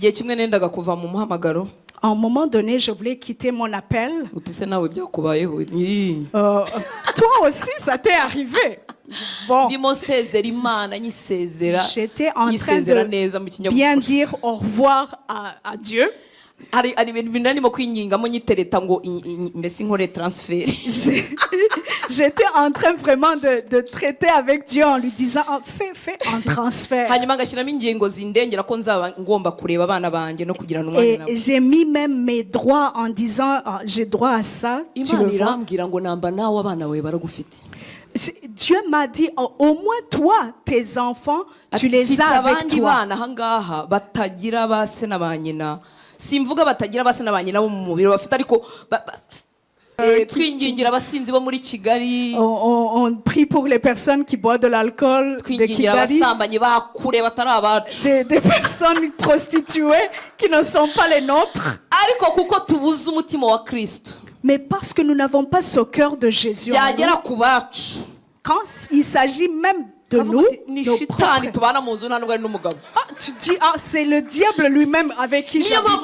igihe kimwe nendaga kuva mu muhamagaro. À un moment donné, je voulais quitter mon appel. Utise nawe byakubayeho. Toi aussi, ça t'est arrivé. Bon. Ndimo nsezera Imana nyisezera. J'étais en train de bien dire au revoir à Dieu. Ari ibintu binani mo kwinyingamo nyitereta ngo mbese inkore transfert. J'étais en train vraiment de traiter avec Dieu en lui disant fais un transfert. Hanyuma ngashyiramo ingingo zindengera ko nzaba ngomba kureba abana banjye no kugira n'umwanya nabo. Et j'ai mis même mes droits en disant j'ai droit à ça. Imana irambwira ngo namba nawe abana bawe baragufite. Dieu m'a dit au moins toi tes enfants tu les as avec toi. Abana hangaha batagira base na banyina. Simvuga batagira base na banyina bo mu mubiri bafite ariko twingingira abasinzi bo muri Kigali. On prie pour les personnes qui boivent de l'alcool de Kigali. Des personnes prostituées qui ne sont pas les nôtres. Mais parce que nous n'avons pas ce cœur de Jésus en nous, quand il s'agit même de nous, tu dis c'est le diable lui-même avec qui j'habite.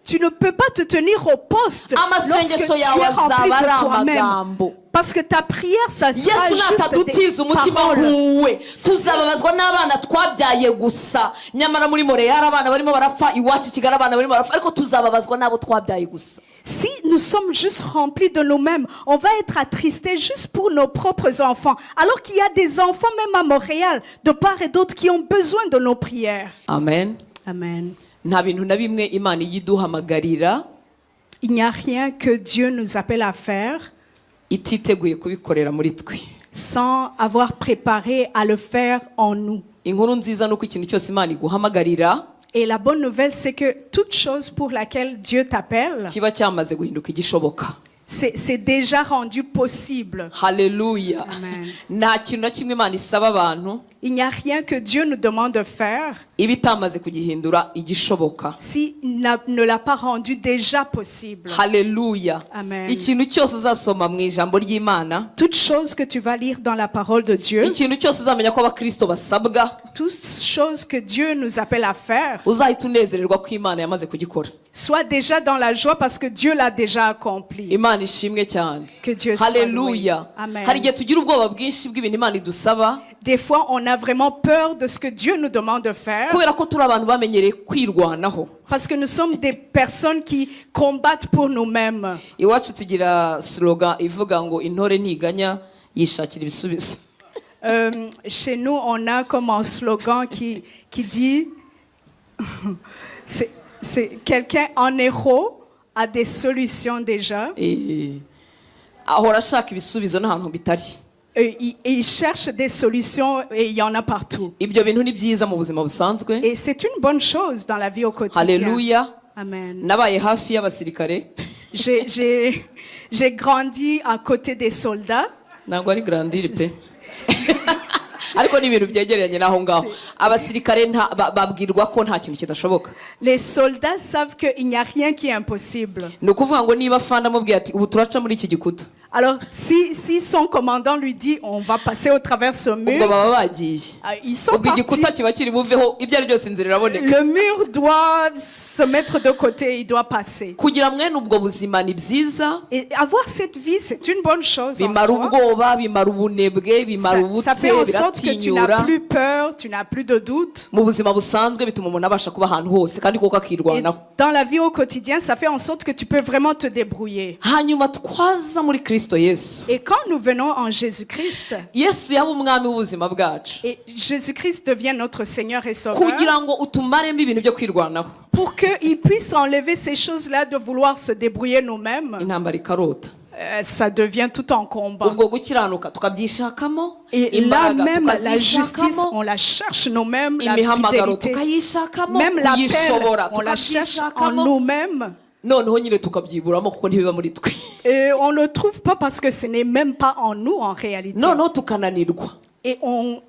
Tu ne peux pas te tenir au poste lorsque tu es rempli de toi-même. Parce que ta prière, ça sera juste des paroles. Tuzababazwa n'abana twabyaye gusa nyamara muri Montréal abana barimo barapfa iwacu Kigali abana barimo barapfa ariko tuzababazwa n'abo twabyaye gusa. Si nous sommes juste remplis de nous-mêmes, on va être attristés juste pour nos propres enfants. Alors qu'il y a des enfants même à Montréal, de part et d'autre, qui ont besoin de nos prières. Amen. Amen. Nta bintu na bimwe Imana yiduhamagarira. Il n'y a rien que Dieu nous appelle à faire ititeguye kubikorera muri twe. Sans avoir préparé à le faire en nous. Inkuru nziza nuko ikintu cyose Imana iguhamagarira. Et la bonne nouvelle, c'est que toute chose pour laquelle Dieu t'appelle, kiba cyamaze guhinduka igishoboka. C'est déjà rendu possible. Hallelujah. Amen. Nta kintu na kimwe Imana isaba abantu. Il n'y a rien que Dieu nous demande de faire ibitamaze kugihindura igishoboka. Si ne l'a pas rendu déjà possible. Hallelujah. Amen. Ikintu cyose uzasoma mu ijambo ry'Imana, toute chose que tu vas lire dans la parole de Dieu, ikintu cyose uzamenya ko abakristo basabwa, toute chose que Dieu nous appelle à faire, uzahita unezererwa ko Imana yamaze kugikora. Sois déjà dans la joie parce que Dieu l'a déjà accompli. Imana ishimwe cyane. Que Dieu soit Hallelujah. loué. Amen. Hari igihe tugira ubwoba bwinshi bw'ibintu Imana idusaba. Des fois, on a vraiment peur de ce que Dieu nous demande de faire. Kubera ko turi abantu bamenyereye kwirwanaho. Parce que nous sommes des personnes qui combattent pour nous-mêmes. Iwacu tugira slogan ivuga ngo intore ntiganya yishakira ibisubizo. Chez nous, on a comme un slogan qui dit c'est quelqu'un en héros a des solutions déjà. Ahora ashaka ibisubizo n'ahantu bitari. Il cherche des solutions et il y en a partout. Ibyo bintu ni byiza mu buzima busanzwe. Et c'est une bonne chose dans la vie au quotidien. Hallelujah. Amen. Nabaye hafi y'abasirikare. J'ai grandi à côté des soldats. Ntabwo ari grandir pe. Ariko ni ibintu byegeranye naho ngaho. Abasirikare babwirwa ko nta kintu kidashoboka. Les soldats savent qu'il n'y a rien qui est impossible. Ni ukuvuga ngo niba fanda mubwiye ati ubu turaca muri iki gikuta. Alors, si son commandant lui dit on va passer au travers ce mur, ils sont partis. Le mur doit se mettre de côté, il doit passer. Et avoir cette vie, c'est une bonne chose en soi. Ça fait en sorte que tu n'as plus peur, tu n'as plus de doute. Et dans la vie au quotidien, ça fait en sorte que tu peux vraiment te débrouiller. Et quand nous venons en Jésus-Christ, et Jésus-Christ devient notre Seigneur et Sauveur, pour qu'il puisse enlever ces choses-là de vouloir se débrouiller nous-mêmes, ça devient tout un combat. Et là même, la justice, on la cherche nous-mêmes, la fidélité, même l'appel, on la cherche en nous-mêmes. Et on ne trouve pas parce que ce n'est même pas en nous en réalité. Et on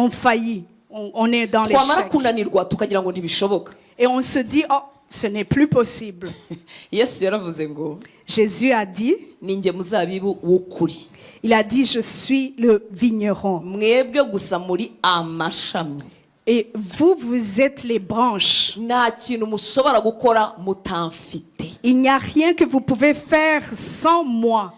faillit, on est dans l'échec. Et on se dit, oh, ce n'est plus possible. Jésus a dit, il a dit, je suis le vigneron. Et vous, vous êtes les branches. Il n'y a rien que vous pouvez faire sans moi.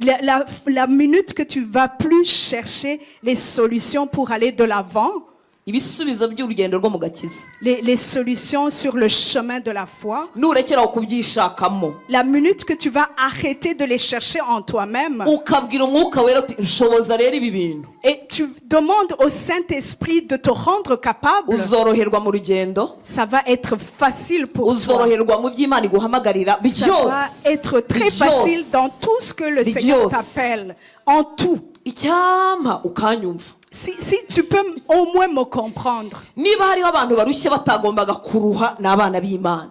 La minute que tu vas plus chercher les solutions pour aller de l'avant, les solutions sur le chemin de la foi, la minute que tu vas arrêter de les chercher en toi-même et tu demandes au Saint-Esprit de te rendre capable, ça va être facile pour toi. Ça va être très facile dans tout ce que le Seigneur t'appelle, en tout. Si tu peux au moins me comprendre.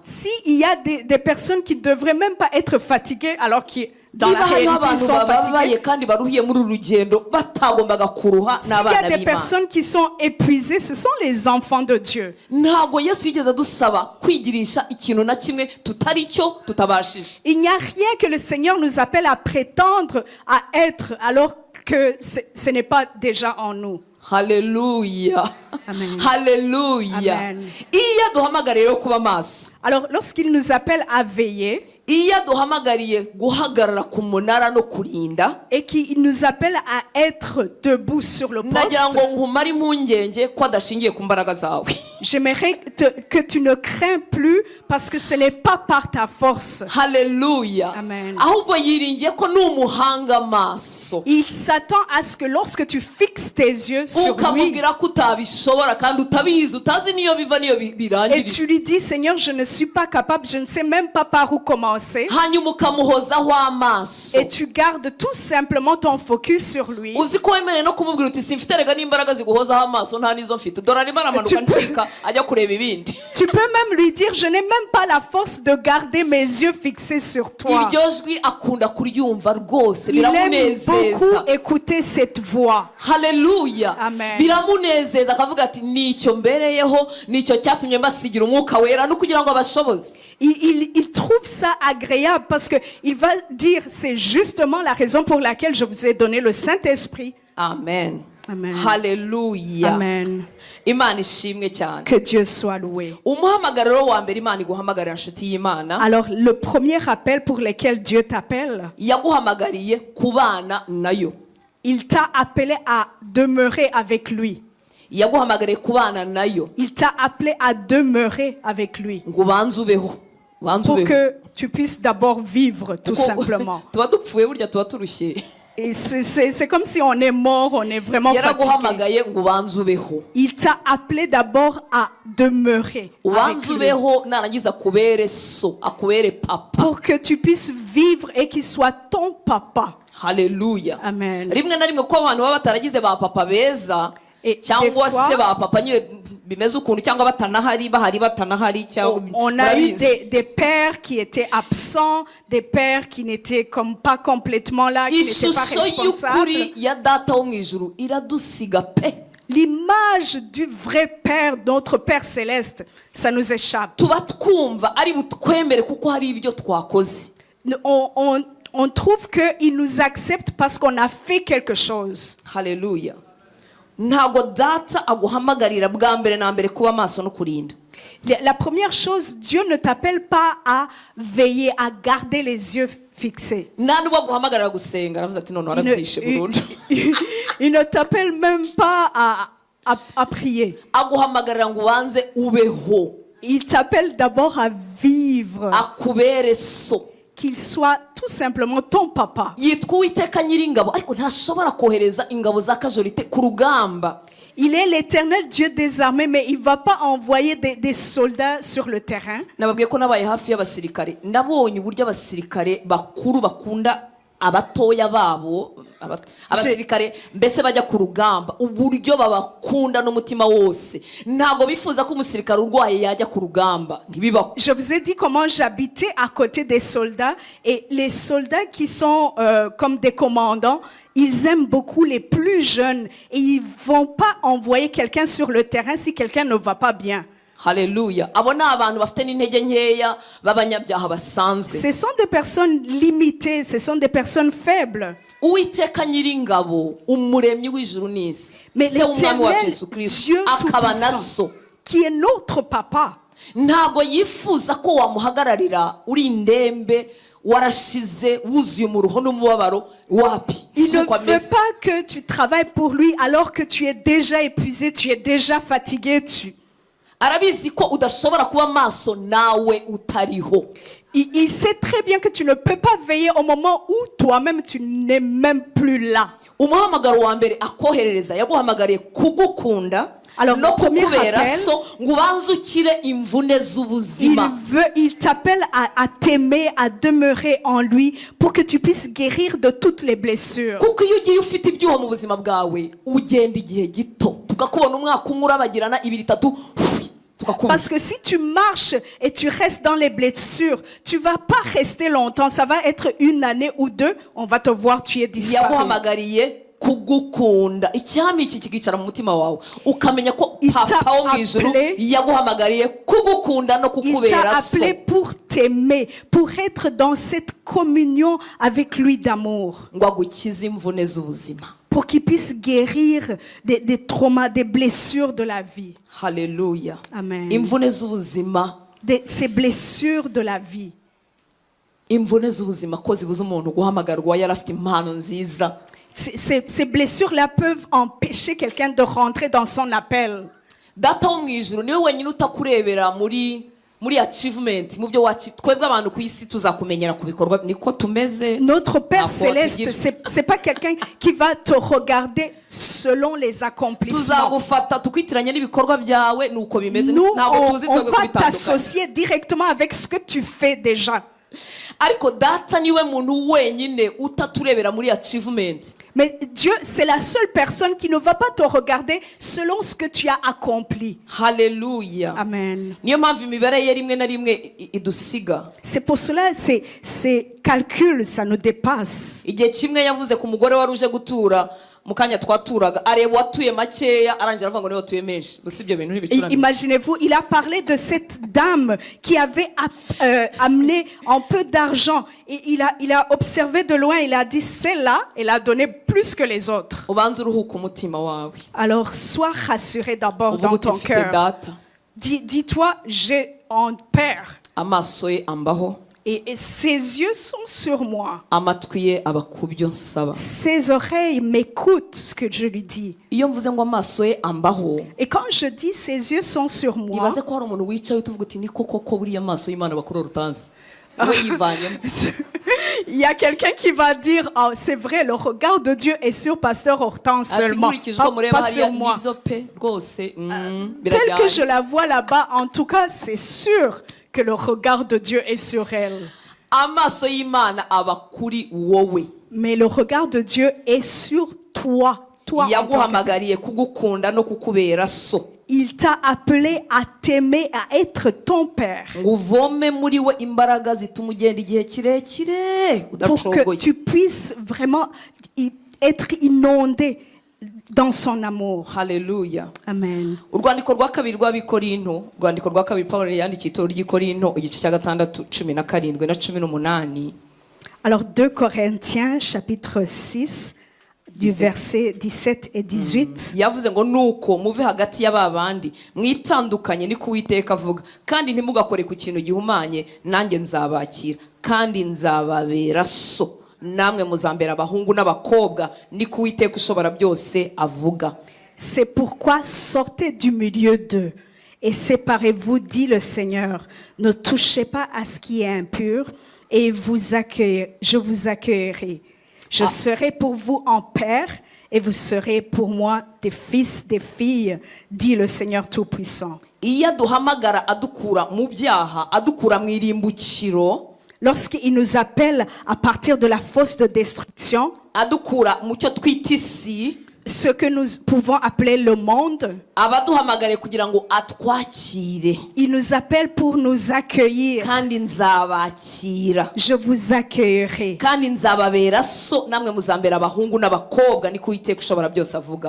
S'il y a des personnes qui ne devraient même pas être fatiguées alors que dans la réalité ils sont fatigués. S'il y a des personnes qui sont épuisées, ce sont les enfants de Dieu. Il n'y a rien que le Seigneur nous appelle à prétendre à être alors que ce n'est pas déjà en nous. Hallelujah. Amen. Hallelujah. Amen. Alors, lorsqu'il nous appelle à veiller, et qu'il nous appelle à être debout sur le poste, j'aimerais que tu ne crains plus parce que ce n'est pas par ta force. Hallelujah. Amen. Il s'attend à ce que lorsque tu fixes tes yeux sur lui et tu lui dis, Seigneur, je ne suis pas capable, je ne sais même pas par où commencer, et tu gardes tout simplement ton focus sur lui. Tu peux même lui dire, je n'ai même pas la force de garder mes yeux fixés sur toi. Il aime beaucoup écouter cette voix. Hallelujah. Amen. Il trouve ça agréable parce qu'il va dire, c'est justement la raison pour laquelle je vous ai donné le Saint-Esprit. Amen. Amen. Hallelujah. Amen. Que Dieu soit loué. Alors, le premier appel pour lequel Dieu t'appelle, il t'a appelé à demeurer avec lui. Il t'a appelé à demeurer avec lui. Pour que tu puisses d'abord vivre, tout simplement. Et c'est comme si on est mort, on est vraiment fatigué. Il t'a appelé d'abord à demeurer avec lui. Pour que tu puisses vivre et qu'il soit ton papa. Hallelujah. Amen. Et on a eu des pères qui étaient absents, des pères qui n'étaient comme pas complètement là, qui n'étaient pas responsables. L'image du vrai Père, notre Père céleste, ça nous échappe. On trouve qu'il nous accepte parce qu'on a fait quelque chose. Hallelujah. La première chose, Dieu ne t'appelle pas à veiller, à garder les yeux fixés. Il ne t'appelle même pas à prier. Il t'appelle d'abord à vivre. Qu'il soit tout simplement ton papa. Il est l'Éternel Dieu des armées, mais il ne va pas envoyer des soldats sur le terrain. abatoya babo abasirikare mbese bajya ku rugamba uburyo babakunda n'umutima wose ntago bifuza ko umusirikare urwaye yajya ku rugamba ntibibaho. Je vous ai dit comment j'habitais à côté des soldats et les soldats qui sont comme des commandants, ils aiment beaucoup les plus jeunes et ils vont pas envoyer quelqu'un sur le terrain si quelqu'un ne va pas bien. Hallelujah. Ce sont des personnes limitées, ce sont des personnes faibles. Uwiteka nyiringabo umuremyi w'ijuru n'isi Mais se w'umwami wacu l'Éternel, Yesu Kristo Dieu akaba na Tout-Puissant, so qui est notre papa, ntabwo yifuza ko wamuhagararira uri indembe warashize wuzuye mu ruho n'umubabaro wapi il si ne uko veut ameze. pas que tu travailles pour lui alors que tu es déjà épuisé, tu es déjà fatigué. Arabizi ko udashobora kuba maso nawe utariho. Il sait très bien que tu ne peux pas veiller au moment où toi-même tu n'es même plus là. Umuhamagaro wa mbere akoherereza yaguhamagariye kugukunda Alors, no le premier kukubera appel, so ngo ubanzukire imvune z'ubuzima. Il t'appelle à t'aimer, à demeurer en lui pour que tu puisses guérir de toutes les blessures. Kuko iyo ugiye ufite ibyuho mu buzima bwawe ugenda igihe gito tukakubona umwaka umwe urabagirana ibiri itatu. Parce que si tu marches et tu restes dans les blessures, tu vas pas rester longtemps. Ça va être 1 année ou 2. On va te voir, tu es disparu. Yaguhamagariye kugukunda icyami iki kigicara mu mutima wawe ukamenya ko papa wo mu ijuru yaguhamagariye kugukunda no kukubera so. Il t'a appelé pour t'aimer, pour être dans cette communion avec lui d'amour. Ngo agukize imvune z'ubuzima. Pour qu'il puisse guérir des traumas, des blessures de la vie. Hallelujah. Amen. Imvune z'ubuzima. Ces blessures de la vie. Imvune z'ubuzima ko zibuza umuntu guhamagarwa yarafite impano nziza. Ces blessures-là peuvent empêcher quelqu'un de rentrer dans son appel. Data wo mu ijuru niwe wenyine utakurebera muri achievement mu byo twebwe abantu ku isi tuzakumenyera ku bikorwa niko tumeze. Notre Père céleste, c'est pas quelqu'un qui va te regarder selon les accomplissements. Tuzagufata tukwitiranya n'ibikorwa byawe nuko bimeze. Nous, on va t'associer directement avec ce que tu fais déjà. Ariko data niwe muntu wenyine utaturebera muri achievement. Mais Dieu, c'est la seule personne qui ne va pas te regarder selon ce que tu as accompli. Hallelujah. Amen. Niyo mpamvu imibare ye rimwe na rimwe idusiga. C'est pour cela ces calculs, ça nous dépasse. Igihe kimwe yavuze ku mugore wari uje gutura mukanya twaturaga areba watuye makeya arangira avuga ngo niwe watuye menshi. Gusa ibyo bintu ntibicurane. Imaginez-vous, il a parlé de cette dame qui avait amené un peu d'argent. Et il a observé de loin, il a dit, celle-là, elle a donné plus que les autres. Alors, sois rassuré d'abord dans ton cœur. Dis-toi, j'ai un père. Et ses yeux sont sur moi. Ses oreilles m'écoutent ce que je lui dis. Et quand je dis ses yeux sont sur moi, il y a quelqu'un qui va dire, oh, c'est vrai, le regard de Dieu est sur Pasteur Hortense seulement, pas sur moi. Telle que je la vois là-bas, en tout cas, c'est sûr que le regard de Dieu est sur elle. Mais le regard de Dieu est sur toi. Il t'a appelé à t'aimer, à être ton père. Pour que tu puisses vraiment être inondé dans son amour. Hallelujah. Amen. Urwandiko rwa kabiri rw'Abikorinto, urwandiko rwa kabiri Pawulo yandikiye itorero ry'Ikorinto igice cya 6 17 na 18. Alors 2 Corinthiens chapitre 6 du verset 17 et 18. Yavuze ngo nuko muve hagati y'ababandi mwitandukanye niko Uwiteka avuga kandi ntimugakore ku kintu gihumanye nanjye nzabakira kandi nzababera so. Namwe muzambera abahungu n'abakobwa niko Uwiteka ushobora byose avuga. C'est pourquoi sortez du milieu d'eux et séparez-vous, dit le Seigneur. Ne touchez pas à ce qui est impur et je vous accueillerai. Je serai pour vous un père et vous serez pour moi des fils, des filles, dit le Seigneur Tout-Puissant. Iya duhamagara adukura mu byaha adukura mu irimbukiro. Lorsqu'il nous appelle à partir de la fosse de destruction, ce que nous pouvons appeler le monde, il nous appelle pour nous accueillir. Je vous accueillerai.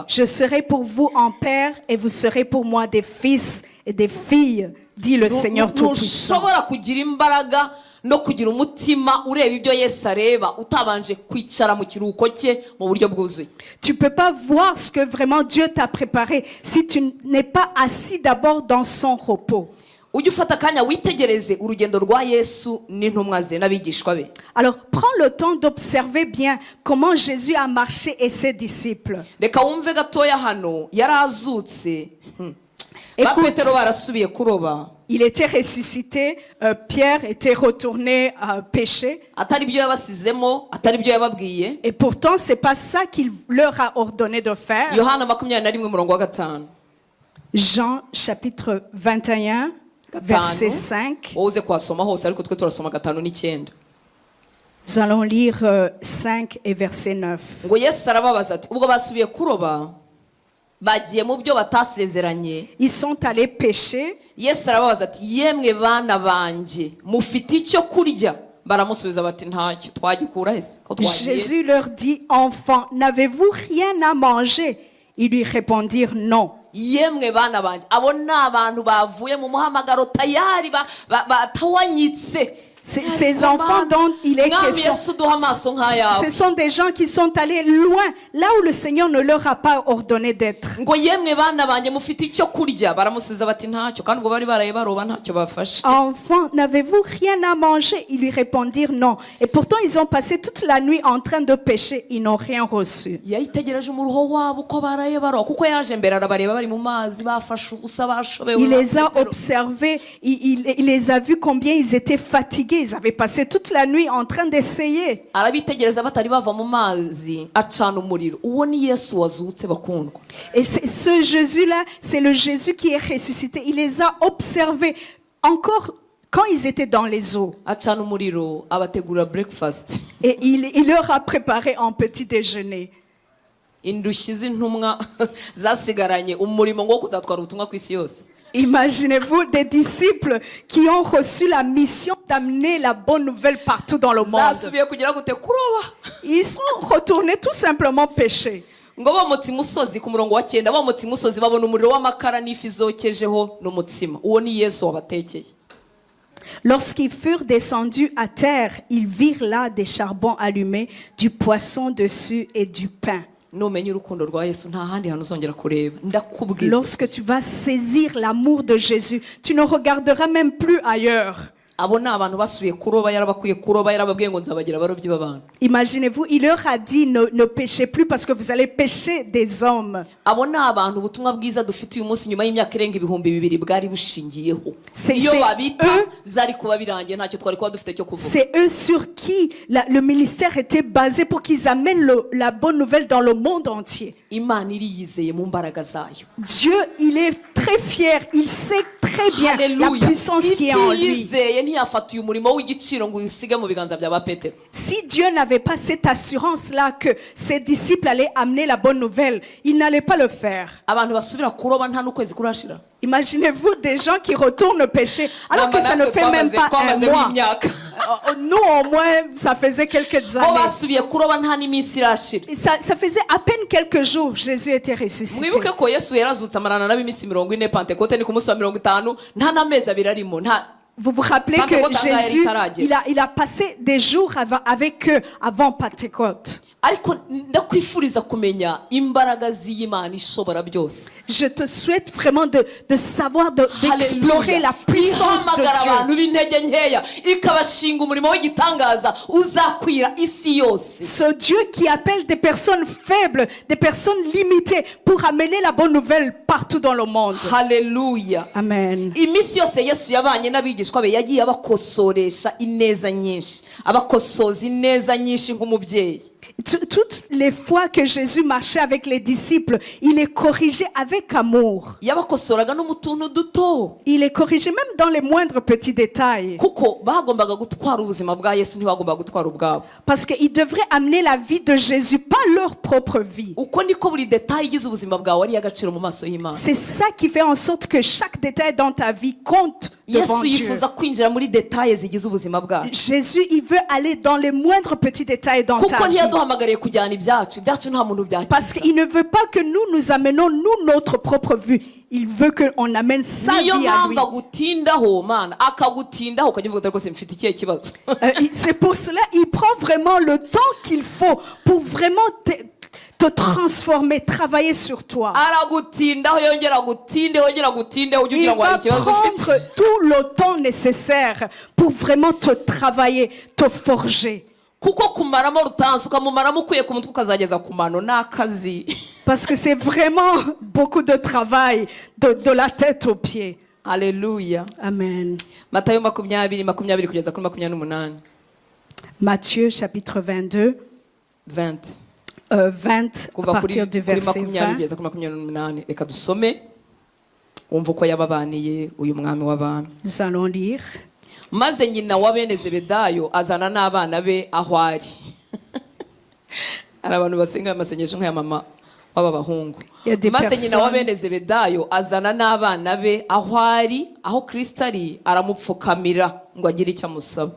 Je serai pour vous un père et vous serez pour moi des fils et des filles, dit le Seigneur Tout-Puissant. no kugira umutima ureba ibyo Yesu areba utabanje kwicara mu kiruhuko cye mu buryo bwuzuye. Tu peux pas voir ce que vraiment Dieu t'a préparé si tu n'es pas assis d'abord dans son repos. Ujye ufata akanya witegereze urugendo rwa Yesu n'intumwa ze n'abigishwa be. Alors prends le temps d'observer bien comment Jésus a marché et ses disciples. Reka wumve gatoya hano yarazutse. Ba Petero barasubiye kuroba. Il était ressuscité, Pierre était retourné pêcher. Et pourtant, c'est pas ça qu'il leur a ordonné de faire. Jean chapitre 21, verset 5. Nous allons lire 5 et verset 9. Ils sont allés pêcher. Yesu arababaza ati yemwe bana banje mufite icyo kurya baramusubiza bati ntacyo twagikura hese ko twagiye. Jésus leur dit, enfants, n'avez-vous rien à manger? Ils lui répondirent non. Yemwe bana banje abo ni abantu bavuye mu muhamagaro tayari batawanyitse. Ces enfants dont il est question, ce sont des gens qui sont allés loin, là où le Seigneur ne leur a pas ordonné d'être. Enfants, n'avez-vous rien à manger? Ils lui répondirent non. Et pourtant, ils ont passé toute la nuit en train de pêcher. Ils n'ont rien reçu. Il les a observés, il les a vus combien ils étaient fatigués. Ils avaient passé toute la nuit en train d'essayer. Et ce Jésus-là, c'est le Jésus qui est ressuscité. Il les a observés encore quand ils étaient dans les eaux. Et il leur a préparé un petit déjeuner. Imaginez-vous des disciples qui ont reçu la mission d'amener la bonne nouvelle partout dans le monde. Ils sont retournés tout simplement pêcher. Lorsqu'ils furent descendus à terre, ils virent là des charbons allumés, du poisson dessus et du pain. Lorsque tu vas saisir l'amour de Jésus, tu ne regarderas même plus ailleurs. Imaginez-vous, il leur a dit ne pêchez plus parce que vous allez pêcher des hommes. C'est eux sur qui le ministère était basé pour qu'ils amènent la bonne nouvelle dans le monde entier. Dieu, il est très fier, il sait très bien la puissance qui est en lui. Si Dieu n'avait pas cette assurance-là que ses disciples allaient amener la bonne nouvelle, il n'allait pas le faire. Imaginez-vous des gens qui retournent pêcher alors que ça ne fait même pas un mois. Nous au moins ça faisait quelques années. Ça faisait à peine quelques jours Jésus était ressuscité. Vous vous rappelez que Jésus il a passé des jours avec eux avant Pentecôte. Je te souhaite vraiment de savoir, d'explorer la puissance de Dieu. Ce Dieu qui appelle des personnes faibles, des personnes limitées pour amener la bonne nouvelle partout dans le monde. Alléluia. Amen. Toutes les fois que Jésus marchait avec les disciples, il les corrigeait avec amour. Il les corrigeait même dans les moindres petits détails. Parce qu'ils devraient amener la vie de Jésus, pas leur propre vie. C'est ça qui fait en sorte que chaque détail dans ta vie compte devant Dieu. Jésus, il veut aller dans les moindres petits détails dans ta vie. Parce qu'il ne veut pas que nous amenons notre propre vue. Il veut qu'on amène sa vie à lui. C'est pour cela qu'il prend vraiment le temps qu'il faut pour vraiment te transformer, travailler sur toi. Il va prendre tout le temps nécessaire pour vraiment te travailler, te forger. Parce que c'est vraiment beaucoup de travail de la tête aux pieds. Alléluia. Amen. Matthieu chapitre 22. 20 à partir du verset 20. Nous allons lire. Maze nyina wa bene Zebedayo azana n'abana be aho ari. Ari abantu basenga amasengesho nk'aya mama w'abahungu. Maze nyina wa bene Zebedayo azana n'abana be aho ari, aho Kristo ari aramupfukamira ngo agire icyo amusaba.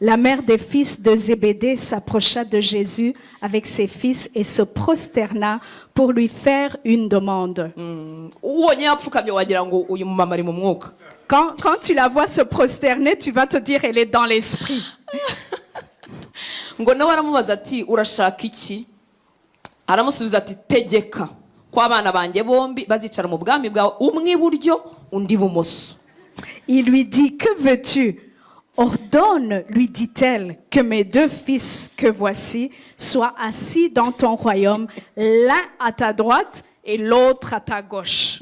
La mère des fils de Zébédée s'approcha de Jésus avec ses fils et se prosterna pour lui faire une demande. Quand tu la vois se prosterner, tu vas te dire elle est dans l'esprit. Il lui dit, que veux-tu? Ordonne, lui dit-elle, que mes deux fils que voici soient assis dans ton royaume, l'un à ta droite et l'autre à ta gauche.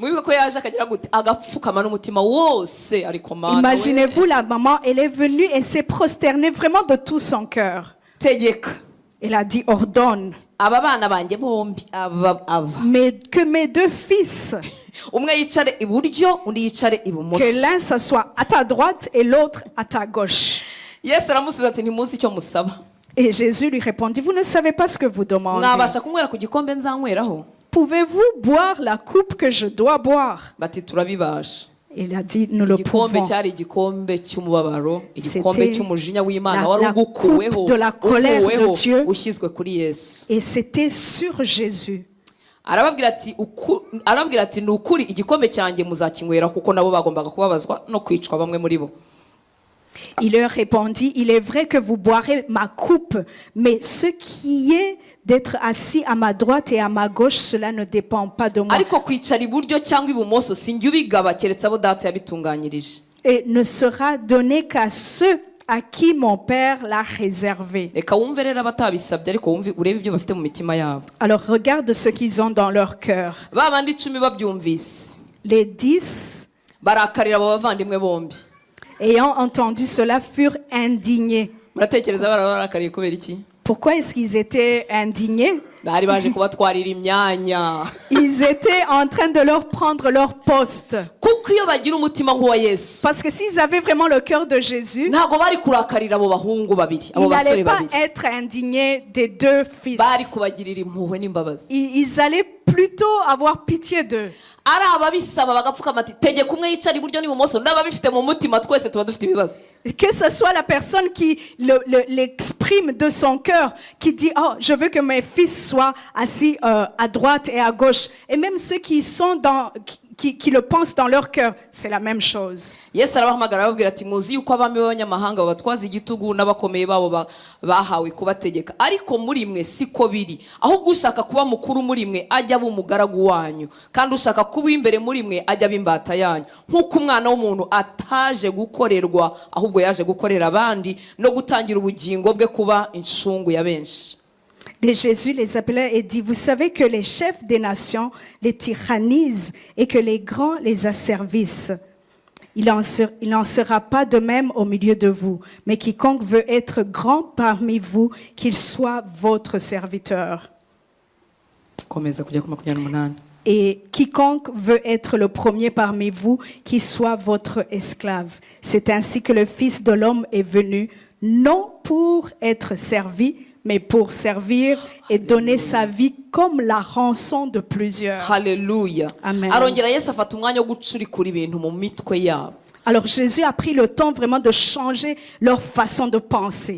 Imaginez-vous la maman, elle est venue et s'est prosternée vraiment de tout son cœur. Elle a dit, ordonne. Mais que mes deux fils, que l'un s'assoit à ta droite et l'autre à ta gauche. Et Jésus lui répondit, vous ne savez pas ce que vous demandez. Pouvez-vous boire la coupe que je dois boire? Il a dit, nous le pouvons. C'était la coupe de la colère de Dieu. Et c'était sur Jésus. Il leur répondit, il est vrai que vous boirez ma coupe, mais ce qui est d'être assis à ma droite et à ma gauche, cela ne dépend pas de moi. Et ne sera donné qu'à ceux à qui mon Père l'a réservé. Alors regarde ce qu'ils ont dans leur cœur. Les 10, ayant entendu cela, furent indignés. Pourquoi est-ce qu'ils étaient indignés? Ils étaient en train de leur prendre leur poste. Parce que s'ils avaient vraiment le cœur de Jésus, ils n'allaient pas être indignés des deux fils. Ils allaient plutôt avoir pitié d'eux. Que ce soit la personne qui l'exprime de son cœur, qui dit, oh, je veux que mes fils soient assis à droite et à gauche, et même ceux qui sont qui le pensent dans leur cœur, c'est la même chose. Et Jésus les appelait et dit, vous savez que les chefs des nations les tyrannisent et que les grands les asservissent. Il n'en sera pas de même au milieu de vous, mais quiconque veut être grand parmi vous, qu'il soit votre serviteur. Et quiconque veut être le premier parmi vous, qu'il soit votre esclave. C'est ainsi que le Fils de l'homme est venu, non pour être servi, mais pour servir et donner sa vie comme la rançon de plusieurs. Alléluia. Amen. Alors Jésus a pris le temps vraiment de changer leur façon de penser.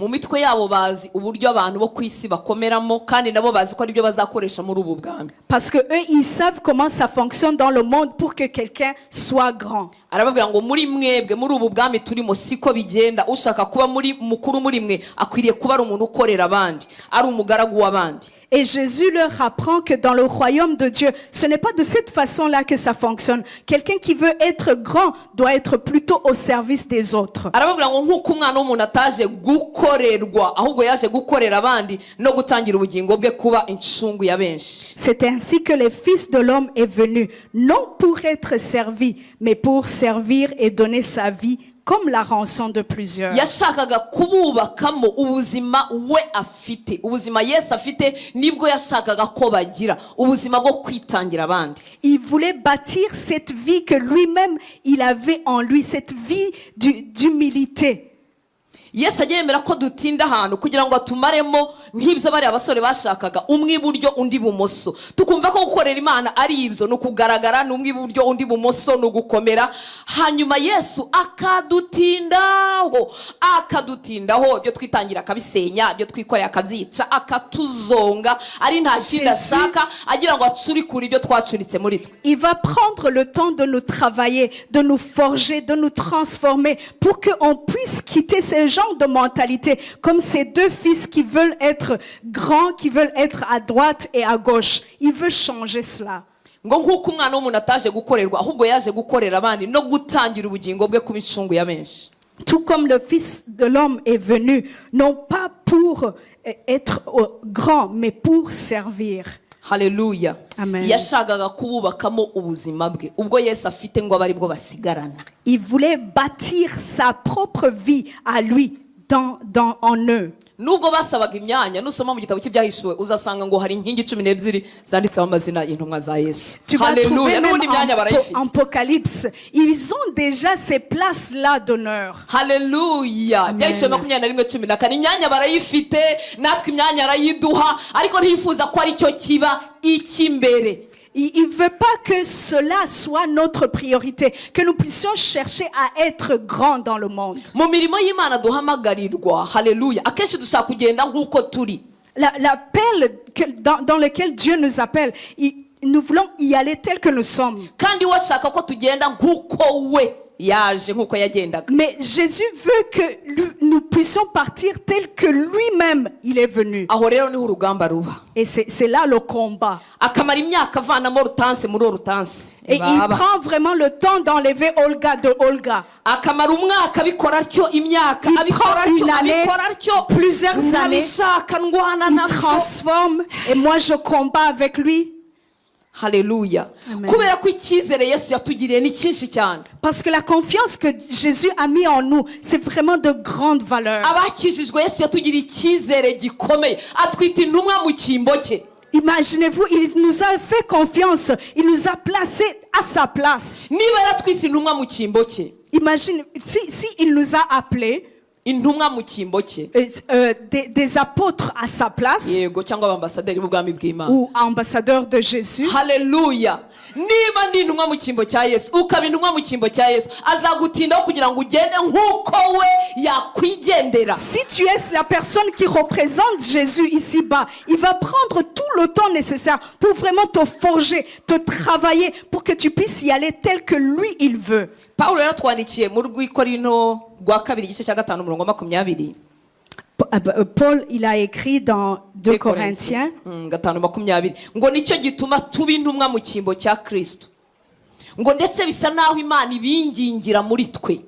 Parce que eux, ils savent comment ça fonctionne dans le monde pour que quelqu'un soit grand. Et Jésus leur apprend que dans le royaume de Dieu, ce n'est pas de cette façon-là que ça fonctionne. Quelqu'un qui veut être grand doit être plutôt au service des autres. C'est ainsi que le Fils de l'homme est venu, non pour être servi, mais pour servir et donner sa vie comme la rançon de plusieurs. Il voulait bâtir cette vie que lui-même il avait en lui, cette vie d'humilité. Yesu agiye yemera ko dutinda ahantu kugira ngo atumaremo nk'ibyo bari abasore bashakaga umwe iburyo undi bumoso tukumva ko gukorera Imana ari ibyo no kugaragara n'umwe iburyo undi bumoso no gukomera hanyuma Yesu akadutindaho byo twitangira akabisenya byo twikorera akabyica akatuzonga ari nta kindi ashaka agira ngo acurikure ibyo twacuritse muri twe. Il va prendre le temps de nous travailler, de nous forger, de nous transformer pour que on puisse quitter ces gens de mentalité comme ces deux fils qui veulent être grands, qui veulent être à droite et à gauche. Il veut changer cela. Tout comme le Fils de l'homme est venu, non pas pour être grand, mais pour servir. Hallelujah. Amen. Il voulait bâtir sa propre vie à lui en eux. Nubwo basabaga imyanya nusoma mu gitabo cy'ibyahishuwe uzasanga ngo hari inkingi 12 zanditseho amazina y'intumwa za Yesu. Hallelujah. En Apocalypse, ils ont déjà ces places là d'honneur. Hallelujah. Byahishuwe 21:14 imyanya barayifite natwe imyanya arayiduha ariko ntifuza ko ari cyo kiba ikimbere. Il veut pas que cela soit notre priorité, que nous puissions chercher à être grands dans le monde. L'appel dans lequel Dieu nous appelle, nous voulons y aller tel que nous sommes. Mais Jésus veut que nous puissions partir tel que lui-même il est venu. Et c'est là le combat. Et il prend vraiment le temps d'enlever Olga de Olga. Il prend une année, plusieurs années, il transforme et moi je combats avec lui. Hallelujah. Parce que la confiance que Jésus a mis en nous, c'est vraiment de grande valeur. Imaginez-vous, il nous a fait confiance, il nous a placés à sa place. Imagine si il nous a appelés des apôtres à sa place ou ambassadeurs de Jésus. Hallelujah. Niba ndi intumwa mu cyimbo cya Yesu ukaba intumwa mu cyimbo cya Yesu azagutindaho kugira ngo ugende nkuko we yakwigendera. Si tu es la personne qui représente Jésus ici-bas, il va prendre tout le temps nécessaire pour vraiment te forger, te travailler pour que tu puisses y aller tel que lui il veut. Paulo yaratwandikiye mu rw'Ikorinto rwa 2 igice cya 5 umurongo 20. Paul, il a écrit dans 2 Corinthiens, ngo nicyo gituma tuba intumwa mu cyimbo cya Kristo, ngo ndetse bisa naho Imana ibingingira muri twe,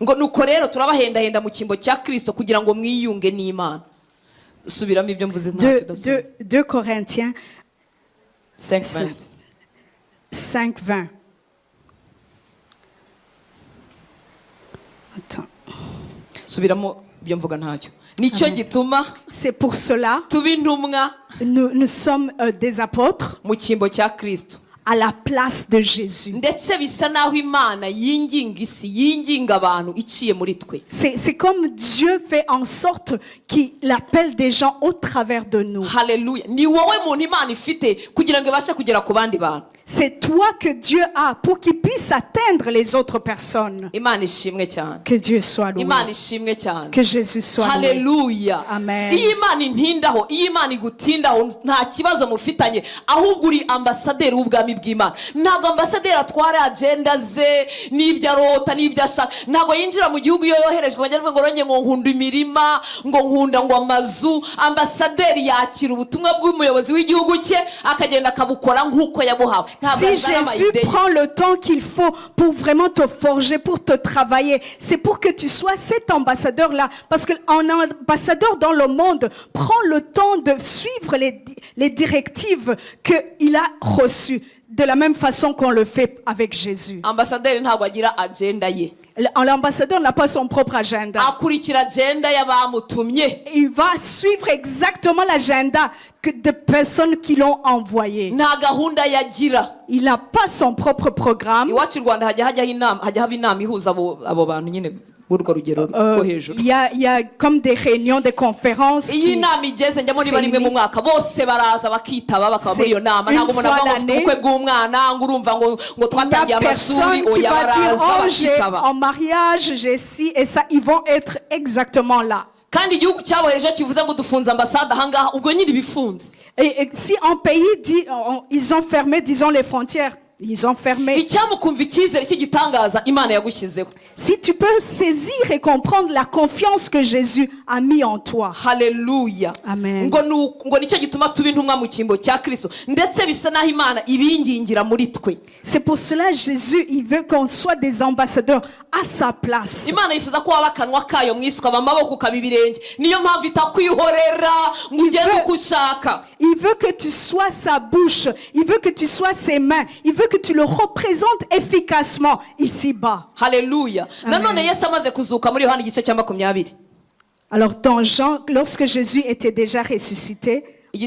ngo nuko rero turabahendahenda mu cyimbo cya Kristo kugira ngo mwiyunge n'Imana. Subiramo ibyo mvuze ntacyo dasoma. 2 Corinthiens 5:20. Attends. Subiramo ibyo mvuga ntacyo. Nicyo gituma c'est pour cela tuba intumwa nous sommes des apôtres mu cyimbo cya Kristo. à la place de Jésus. C'est comme Dieu fait en sorte qu'il appelle des gens au travers de nous. Hallelujah. C'est toi que Dieu a pour qu'il puisse atteindre les autres personnes. Que Dieu soit loué. Que Jésus soit loué. Hallelujah. Amen. Ambasaderi w'ubwami bw'Imana. Ntabwo ambasaderi atwara agenda ze n'ibyo arota n'ibyo ashaka. Ntabwo yinjira mu gihugu iyo yoherejwe ngo ngo ronye ngo nkunda imirima ngo nkunda ngo amazu. Ambasaderi yakira ubutumwa bw'umuyobozi w'igihugu cye akagenda akabukora nk'uko yabuhawe. Si Jésus prend le temps qu'il faut pour vraiment te forger, pour te travailler, c'est pour que tu sois cet ambassadeur-là. Parce qu'un ambassadeur dans le monde prend le temps de suivre les directives qu'il a reçues, de la même façon qu'on le fait avec Jésus. L'ambassadeur n'a pas son propre agenda. Il va suivre exactement l'agenda de personnes qui l'ont envoyé. Il n'a pas son propre programme. Il y a comme des réunions, des conférences. Une fois l'année. Personne qui va dire oh, j'ai en mariage, j'ai ci et ça, ils vont être exactement là. Et si un pays dit ils ont fermé, disons, les frontières, ils ont fermé. Si tu peux saisir et comprendre la confiance que Jésus a mis en toi. Hallelujah. Amen. C'est pour cela Jésus, il veut qu'on soit des ambassadeurs à sa place. Il veut que tu sois sa bouche. Il veut que tu sois ses mains. Il veut que tu le représentes efficacement ici-bas. Hallelujah. Alors dans Jean, lorsque Jésus était déjà ressuscité, et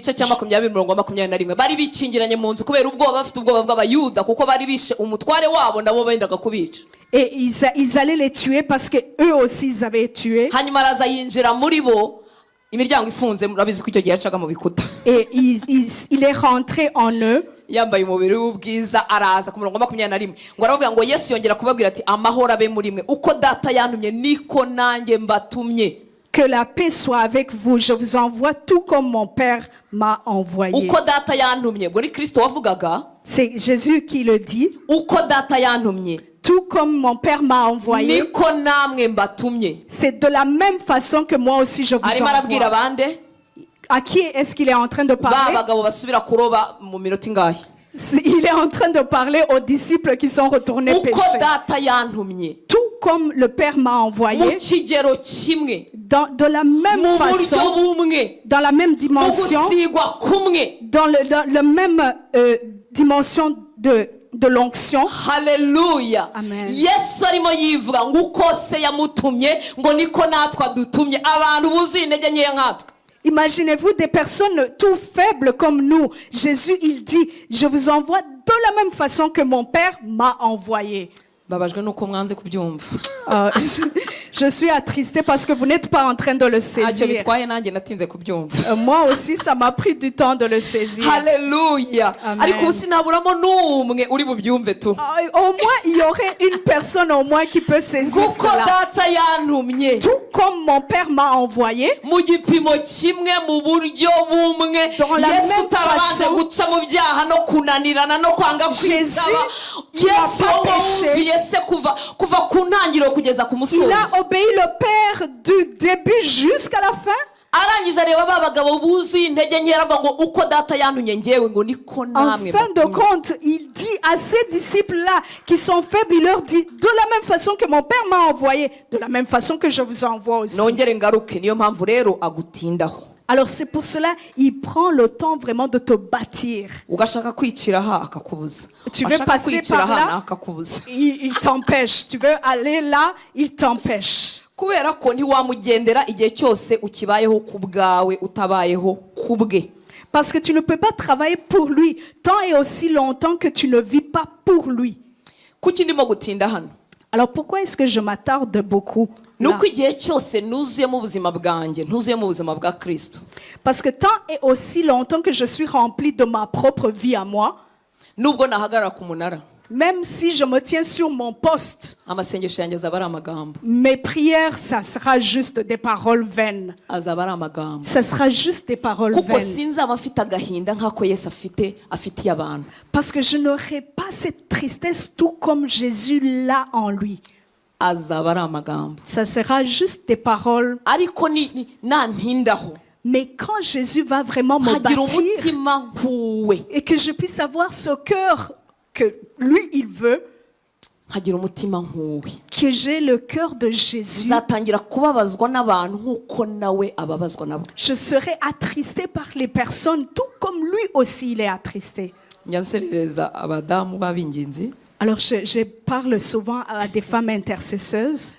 ils allaient les tuer parce que eux aussi ils avaient tué. Et il est rentré en eux. Yambaye umubiri w'ubwiza araza ku murongo 21 ngo aravuga ngo Yesu yongera kubabwira ati amahoro abe muri mwe uko data yantumye niko nanjye mbatumye. Que la paix soit avec vous, je vous envoie tout comme mon Père m'a envoyé. Uko data yantumye buri Kristo wavugaga. C'est Jésus qui le dit. Uko data yantumye. Tout comme mon Père m'a envoyé. Niko namwe mbatumye. C'est de la même façon que moi aussi je vous envoie. Arabwira bande. À qui est-ce qu'il est en train de parler? Il est en train de parler aux disciples qui sont retournés pécher. Tout comme le Père m'a envoyé, de la même façon, dans la même dimension, dans la même dimension de l'onction. Hallelujah. Amen. Yesu arimo yivuga ngo uko se yamutumye ngo niko natwa dutumye abantu buzuye intege nke nkatwe. Imaginez-vous des personnes tout faibles comme nous. Jésus, il dit, je vous envoie de la même façon que mon Père m'a envoyé. Je suis attristée parce que vous n'êtes pas en train de le saisir. Moi aussi, ça m'a pris du temps de le saisir. Alléluia. Au moins, il y aurait une personne au moins qui peut saisir cela. Tout comme mon Père m'a envoyé. Dans la même façon, Jésus n'a pas péché. Il a obéi le Père du début jusqu'à la fin. En fin de compte, il dit à ces disciples-là qui sont faibles, il leur dit, de la même façon que mon Père m'a envoyé, de la même façon que je vous envoie aussi. Alors c'est pour cela il prend le temps vraiment de te bâtir. Tu veux passer par là, il t'empêche. Tu veux aller là, il t'empêche. Parce que tu ne peux pas travailler pour lui tant et aussi longtemps que tu ne vis pas pour lui. Alors pourquoi est-ce que je m'attarde beaucoup là? Parce que tant et aussi longtemps que je suis rempli de ma propre vie à moi, même si je me tiens sur mon poste, mes prières, ça sera juste des paroles vaines. Ça sera juste des paroles vaines. Parce que je n'aurai pas cette tristesse tout comme Jésus l'a en lui. Ça sera juste des paroles. Mais quand Jésus va vraiment me bâtir et que je puisse avoir ce cœur que lui, il veut, que j'ai le cœur de Jésus, je serai attristé par les personnes tout comme lui aussi il est attristé. Alors je parle souvent à des femmes intercesseuses.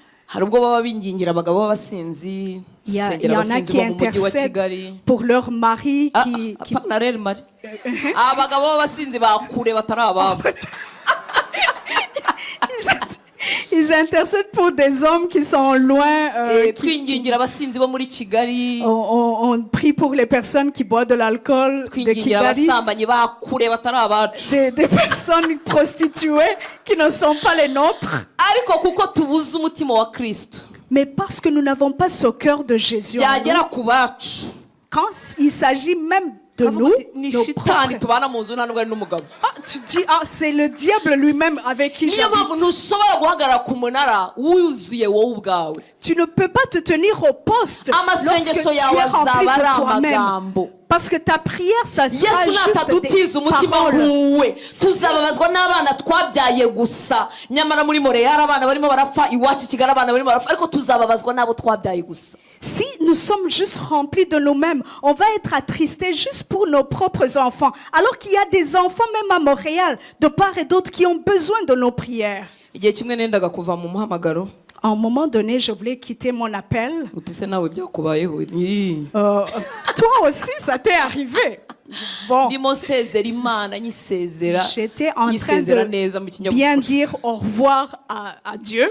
Il y en a qui intercèdent pour leur mari qui... Ils intercèdent pour des hommes qui sont loin. On prie pour les personnes qui boivent de l'alcool de Kigali. Des personnes prostituées qui ne sont pas les nôtres. Mais parce que nous n'avons pas ce cœur de Jésus en nous, quand il s'agit même de nous, tu dis, c'est le diable lui-même avec qui j'habite. Tu ne peux pas te tenir au poste lorsque tu es rempli de toi-même. Parce que ta prière, ça sera juste des paroles. Si nous sommes juste remplis de nous-mêmes, on va être attristés juste pour nos propres enfants. Alors qu'il y a des enfants même à Montréal, de part et d'autre, qui ont besoin de nos prières. À un moment donné, je voulais quitter mon appel. Toi aussi, ça t'est arrivé. Bon. J'étais en train de bien dire au revoir à Dieu.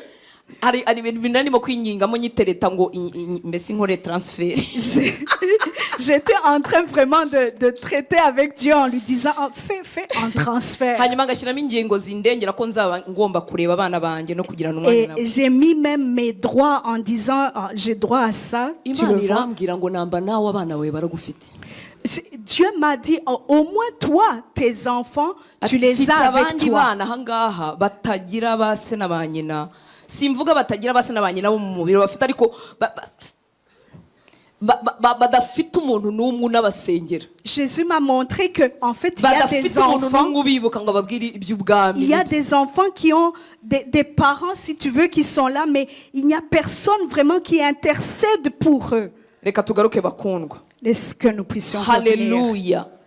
J'étais en train vraiment de traiter avec Dieu en lui disant fais un transfert. Et j'ai mis même mes droits en disant j'ai droit à ça. Tu le vois? Dieu m'a dit au moins toi, tes enfants, tu les as avec toi. simvuga batagira base n'abanyina bo mu mubiri bafite ariko badafite umuntu n'umwe n'abasengera. Jésus m'a montré que en fait il y a des enfants qui ont des parents si tu veux qui sont là mais il n'y a personne vraiment qui intercède pour eux. Reka tugaruke bakundwa. Est-ce que nous puissions Alléluia.